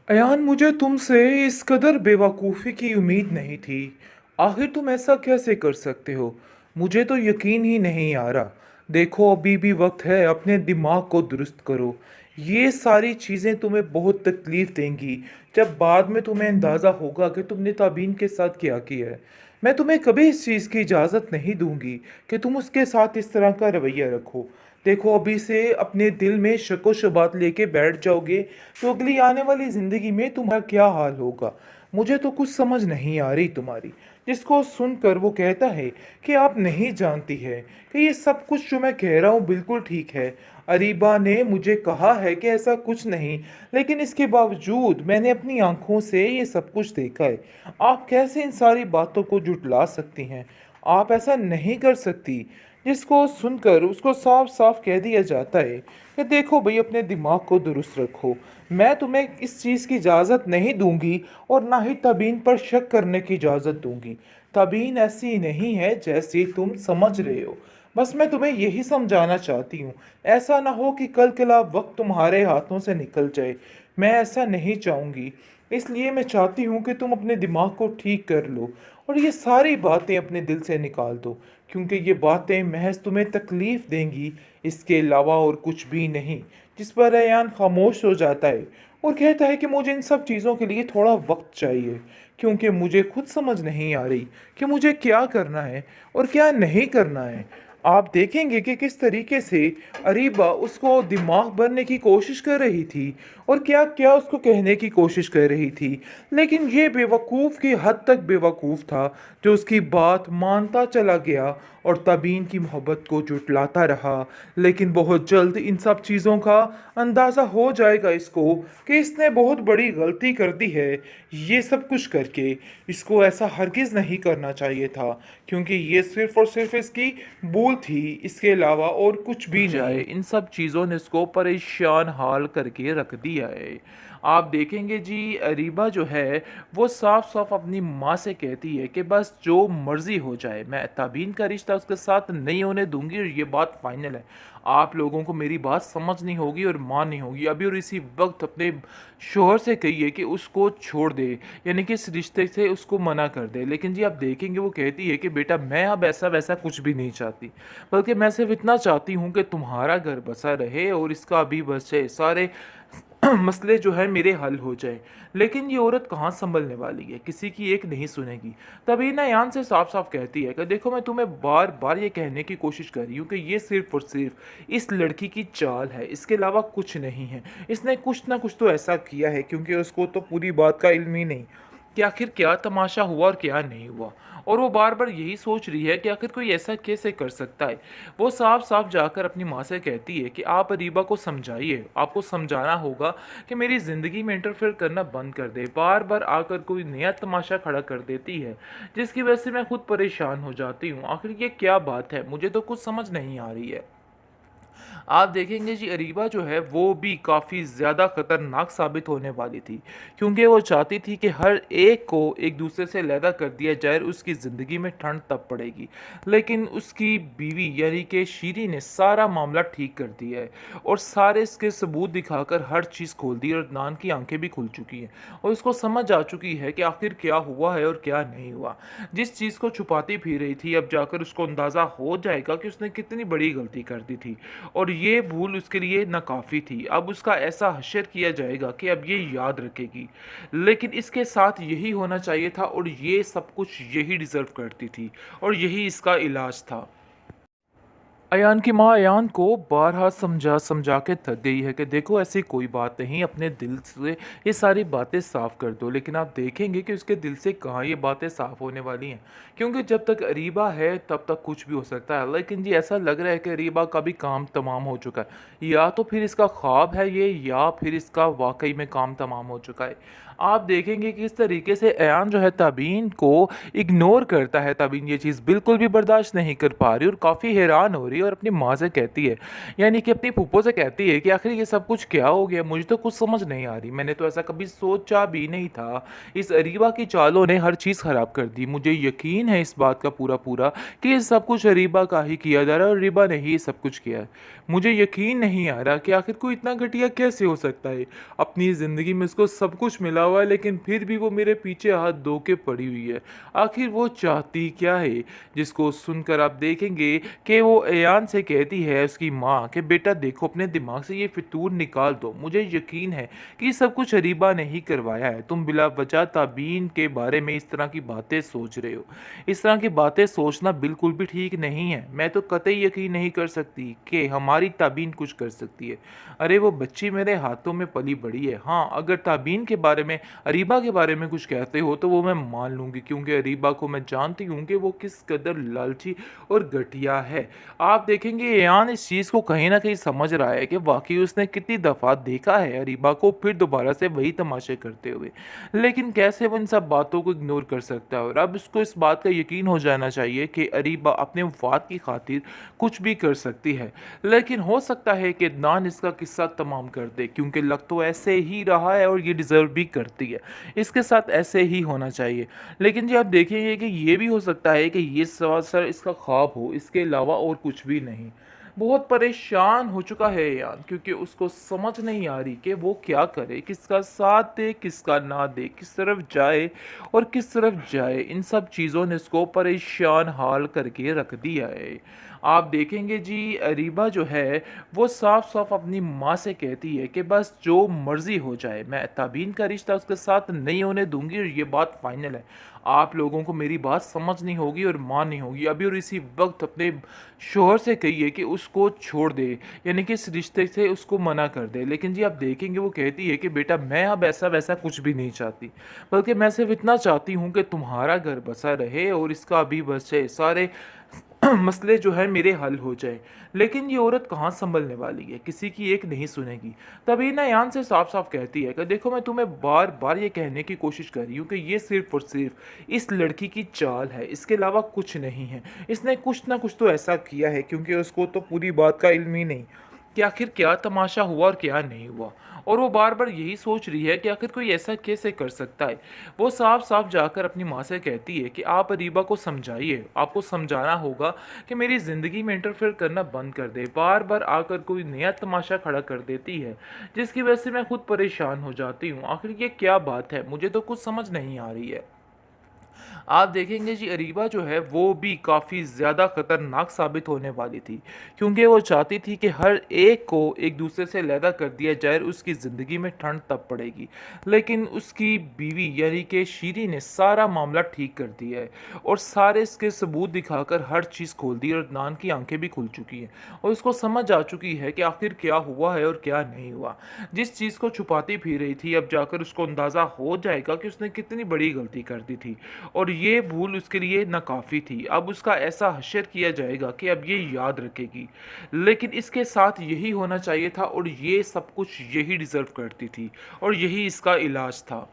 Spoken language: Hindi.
अयान, मुझे तुमसे इस कदर बेवकूफ़ी की उम्मीद नहीं थी। आखिर तुम ऐसा कैसे कर सकते हो? मुझे तो यकीन ही नहीं आ रहा। देखो, अभी भी वक्त है, अपने दिमाग को दुरुस्त करो। ये सारी चीज़ें तुम्हें बहुत तकलीफ़ देंगी जब बाद में तुम्हें अंदाज़ा होगा कि तुमने ताबीन के साथ क्या किया है। मैं तुम्हें कभी इस चीज़ की इजाज़त नहीं दूंगी कि तुम उसके साथ इस तरह का रवैया रखो। देखो, अभी से अपने दिल में शक व शुबात लेके बैठ जाओगे तो अगली आने वाली ज़िंदगी में तुम्हारा क्या हाल होगा। मुझे तो कुछ समझ नहीं आ रही तुम्हारी। जिसको सुनकर वो कहता है कि आप नहीं जानती है कि ये सब कुछ जो मैं कह रहा हूँ बिल्कुल ठीक है। अरीबा ने मुझे कहा है कि ऐसा कुछ नहीं, लेकिन इसके बावजूद मैंने अपनी आंखों से ये सब कुछ देखा है। आप कैसे इन सारी बातों को जुटला सकती हैं? आप ऐसा नहीं कर सकती। जिसको सुनकर उसको साफ साफ कह दिया जाता है कि देखो भाई, अपने दिमाग को दुरुस्त रखो। मैं तुम्हें इस चीज़ की इजाज़त नहीं दूंगी और ना ही तबीन पर शक करने की इजाज़त दूंगी। तबीन ऐसी नहीं है जैसी तुम समझ रहे हो। बस मैं तुम्हें यही समझाना चाहती हूँ। ऐसा ना हो कि कल कला वक्त तुम्हारे हाथों से निकल जाए। मैं ऐसा नहीं चाहूँगी। इसलिए मैं चाहती हूँ कि तुम अपने दिमाग को ठीक कर लो और ये सारी बातें अपने दिल से निकाल दो, क्योंकि ये बातें महज तुम्हें तकलीफ़ देंगी, इसके अलावा और कुछ भी नहीं। जिस पर रेयान खामोश हो जाता है और कहता है कि मुझे इन सब चीज़ों के लिए थोड़ा वक्त चाहिए, क्योंकि मुझे खुद समझ नहीं आ रही कि मुझे क्या करना है और क्या नहीं करना है। आप देखेंगे कि किस तरीके से अरीबा उसको दिमाग भरने की कोशिश कर रही थी और क्या क्या उसको कहने की कोशिश कर रही थी, लेकिन ये बेवकूफ़ की हद तक बेवकूफ़ था जो उसकी बात मानता चला गया और तबीन की मोहब्बत को जुटलाता रहा। लेकिन बहुत जल्द इन सब चीज़ों का अंदाज़ा हो जाएगा इसको कि इसने बहुत बड़ी गलती कर दी है ये सब कुछ करके। इसको ऐसा हरगिज़ नहीं करना चाहिए था, क्योंकि ये सिर्फ़ और सिर्फ़ इसकी भूल थी, इसके अलावा और कुछ भी नहीं। इन सब चीज़ों ने इसको परेशान हाल करके रख दिया है। आप देखेंगे जी, अरीबा जो है वो साफ साफ अपनी माँ से कहती है कि बस जो मर्ज़ी हो जाए, मैं तबीन का रिश्ता उसके साथ नहीं होने दूंगी और ये बात फाइनल है। आप लोगों को मेरी बात समझनी होगी और माननी होगी अभी और इसी वक्त। अपने शोहर से कहिए कि उसको छोड़ दे, यानी कि इस रिश्ते से उसको मना कर दे। लेकिन जी आप देखेंगे वो कहती है कि बेटा, मैं अब ऐसा वैसा कुछ भी नहीं चाहती, बल्कि मैं सिर्फ इतना चाहती हूँ कि तुम्हारा घर बसा रहे और इसका अभी बस जाए, सारे मसले जो है मेरे हल हो जाए। लेकिन ये औरत कहाँ संभलने वाली है, किसी की एक नहीं सुनेगी। तभी ना यान से साफ साफ कहती है कि देखो, मैं तुम्हें बार बार ये कहने की कोशिश कर रही हूँ कि ये सिर्फ और सिर्फ इस लड़की की चाल है, इसके अलावा कुछ नहीं है। इसने कुछ ना कुछ तो ऐसा किया है, क्योंकि उसको तो पूरी बात का इल्म ही नहीं कि आखिर क्या तमाशा हुआ और क्या नहीं हुआ। और वो बार बार यही सोच रही है कि आखिर कोई ऐसा कैसे कर सकता है। वो साफ साफ जाकर अपनी माँ से कहती है कि आप अरीबा को समझाइए, आपको समझाना होगा कि मेरी ज़िंदगी में इंटरफेयर करना बंद कर दे। बार बार आकर कोई नया तमाशा खड़ा कर देती है, जिसकी वजह से मैं खुद परेशान हो जाती हूँ। आखिर ये क्या बात है, मुझे तो कुछ समझ नहीं आ रही है। आप देखेंगे जी, अरीबा जो है वो भी काफ़ी ज़्यादा ख़तरनाक साबित होने वाली थी, क्योंकि वो चाहती थी कि हर एक को एक दूसरे से अलहदा कर दिया जाए, उसकी ज़िंदगी में ठंड तब पड़ेगी। लेकिन उसकी बीवी यानी कि शीरी ने सारा मामला ठीक कर दिया है और सारे इसके सबूत दिखाकर हर चीज़ खोल दी और नान की आंखें भी खुल चुकी हैं और उसको समझ आ चुकी है कि आखिर क्या हुआ है और क्या नहीं हुआ। जिस चीज़ को छुपाती फिर रही थी, अब जाकर उसको अंदाज़ा हो जाएगा कि उसने कितनी बड़ी गलती कर दी थी और ये भूल उसके लिए नाकाफ़ी थी। अब उसका ऐसा हश्र किया जाएगा कि अब ये याद रखेगी। लेकिन इसके साथ यही होना चाहिए था और ये सब कुछ यही डिज़र्व करती थी और यही इसका इलाज था। अयान की माँ अयान को बारहा समझा समझा के थक गई है कि देखो, ऐसी कोई बात नहीं, अपने दिल से ये सारी बातें साफ कर दो। लेकिन आप देखेंगे कि उसके दिल से कहाँ ये बातें साफ होने वाली हैं, क्योंकि जब तक अरीबा है तब तक कुछ भी हो सकता है। लेकिन जी ऐसा लग रहा है कि अरीबा का भी काम तमाम हो चुका है, या तो फिर इसका ख्वाब है ये, या फिर इसका वाकई में काम तमाम हो चुका है। आप देखेंगे कि इस तरीके से अयान जो है तबीन को इग्नोर करता है। तबीन ये चीज़ बिल्कुल भी बर्दाश्त नहीं कर पा रही और काफ़ी हैरान हो रही है और अपनी माँ से कहती है, यानी कि अपनी फूफो से कहती है कि आखिर ये सब कुछ क्या हो गया, मुझे तो कुछ समझ नहीं आ रही, मैंने तो ऐसा कभी सोचा भी नहीं था। इस अरीबा की चालों ने हर चीज़ ख़राब कर दी। मुझे यकीन है इस बात का पूरा-पूरा कि ये सब कुछ अरीबा का ही किया जा रहा है और अरीबा ने ही ये सब कुछ किया है। मुझे यकीन नहीं आ रहा कि आखिर कोई इतना घटिया कैसे हो सकता है। अपनी ज़िंदगी में उसको सब कुछ मिला हुआ है, लेकिन फिर भी वो मेरे पीछे हाथ धो के पड़ी हुई है। आखिर वो चाहती क्या है? जिसको सुनकर आप देखेंगे कि वो अयान से कहती है उसकी माँ कि बेटा देखो, अपने दिमाग से ये फितूर निकाल दो। मुझे यकीन है कि सब कुछ अरीबा ने ही करवाया है। तुम बिला वजह ताबीन के बारे में इस तरह की बातें सोच रहे हो। इस तरह की बातें सोचना बिल्कुल भी ठीक नहीं है। मैं तो कतई यकीन नहीं कर सकती कि हमारी ताबीन कुछ कर सकती है। अरे वो बच्ची मेरे हाथों में पली बड़ी है। हाँ, अगर ताबीन के बारे में, अरीबा के बारे में कुछ कहते हो तो वो मैं मान लूँगी, क्योंकि अरीबा को मैं जानती हूँ कि वो किस कदर लालची और घटिया है। आप देखेंगे ईयान इस चीज़ को कहीं न कहीं समझ रहा है कि वाक़ई उसने कितनी दफ़ा देखा है अरीबा को फिर दोबारा से वही तमाशे करते हुए। लेकिन कैसे वो इन सब बातों को इग्नोर कर सकता है, और अब उसको इस बात का यकीन हो जाना चाहिए कि अरीबा अपने वफ़ाद की खातिर कुछ भी कर सकती है। लेकिन हो सकता है कि अदनान इसका किस्सा तमाम कर दे, क्योंकि लग तो ऐसे ही रहा है और ये डिज़र्व भी करती है। इसके साथ ऐसे ही होना चाहिए। लेकिन जी आप देखेंगे कि ये भी हो सकता है कि ये सरासर इसका ख्वाब हो, इसके अलावा और कुछ भी नहीं। बहुत परेशान हो चुका है यार, क्योंकि उसको समझ नहीं आ रही कि वो क्या करे, किसका साथ दे, किसका ना दे, किस तरफ जाए और किस तरफ जाए। इन सब चीज़ों ने उसको परेशान हाल करके रख दिया है। आप देखेंगे जी अरीबा जो है वो साफ-साफ अपनी माँ से कहती है कि बस जो मर्ज़ी हो जाए, मैं ताबीन का रिश्ता उसके साथ नहीं होने दूँगी और ये बात फ़ाइनल है। आप लोगों को मेरी बात समझनी होगी और माननी होगी। अभी और इसी वक़्त अपने शौहर से कहिए कि उसको छोड़ दे, यानी कि इस रिश्ते से उसको मना कर दे। लेकिन जी आप देखेंगे वो कहती है कि बेटा मैं अब ऐसा-वैसा कुछ भी नहीं चाहती, बल्कि मैं सिर्फ़ इतना चाहती हूँ कि तुम्हारा घर बसा रहे और इसका भी बसे सारे मसले जो है मेरे हल हो जाए। लेकिन ये औरत कहाँ सँभलने वाली है, किसी की एक नहीं सुनेगी। तभी ना यान से साफ-साफ कहती है कि देखो मैं तुम्हें बार-बार ये कहने की कोशिश कर रही हूँ कि ये सिर्फ़ और सिर्फ़ इस लड़की की चाल है, इसके अलावा कुछ नहीं है। इसने कुछ ना कुछ तो ऐसा किया है, क्योंकि उसको तो पूरी बात का इल्म ही नहीं कि आखिर क्या तमाशा हुआ और क्या नहीं हुआ। और वो बार-बार यही सोच रही है कि आखिर कोई ऐसा कैसे कर सकता है। वो साफ-साफ जाकर अपनी माँ से कहती है कि आप अरीबा को समझाइए, आपको समझाना होगा कि मेरी ज़िंदगी में इंटरफेयर करना बंद कर दे। बार-बार आकर कोई नया तमाशा खड़ा कर देती है, जिसकी वजह से मैं खुद परेशान हो जाती हूँ। आखिर ये क्या बात है? मुझे तो कुछ समझ नहीं आ रही है। आप देखेंगे जी अरीबा जो है वो भी काफ़ी ज़्यादा ख़तरनाक साबित होने वाली थी, क्योंकि वो चाहती थी कि हर एक को एक दूसरे से अलहदा कर दिया जाए और उसकी ज़िंदगी में ठंड तब पड़ेगी। लेकिन उसकी बीवी यानी कि शीरी ने सारा मामला ठीक कर दिया है और सारे इसके सबूत दिखाकर हर चीज़ खोल दी, और अदनान की आंखें भी खुल चुकी हैं और उसको समझ आ चुकी है कि आखिर क्या हुआ है और क्या नहीं हुआ। जिस चीज़ को छुपाती फिर रही थी, अब जाकर उसको अंदाज़ा हो जाएगा कि उसने कितनी बड़ी गलती कर दी थी और ये भूल उसके लिए नाकाफ़ी थी। अब उसका ऐसा हश्र किया जाएगा कि अब ये याद रखेगी। लेकिन इसके साथ यही होना चाहिए था और ये सब कुछ यही डिज़र्व करती थी और यही इसका इलाज था।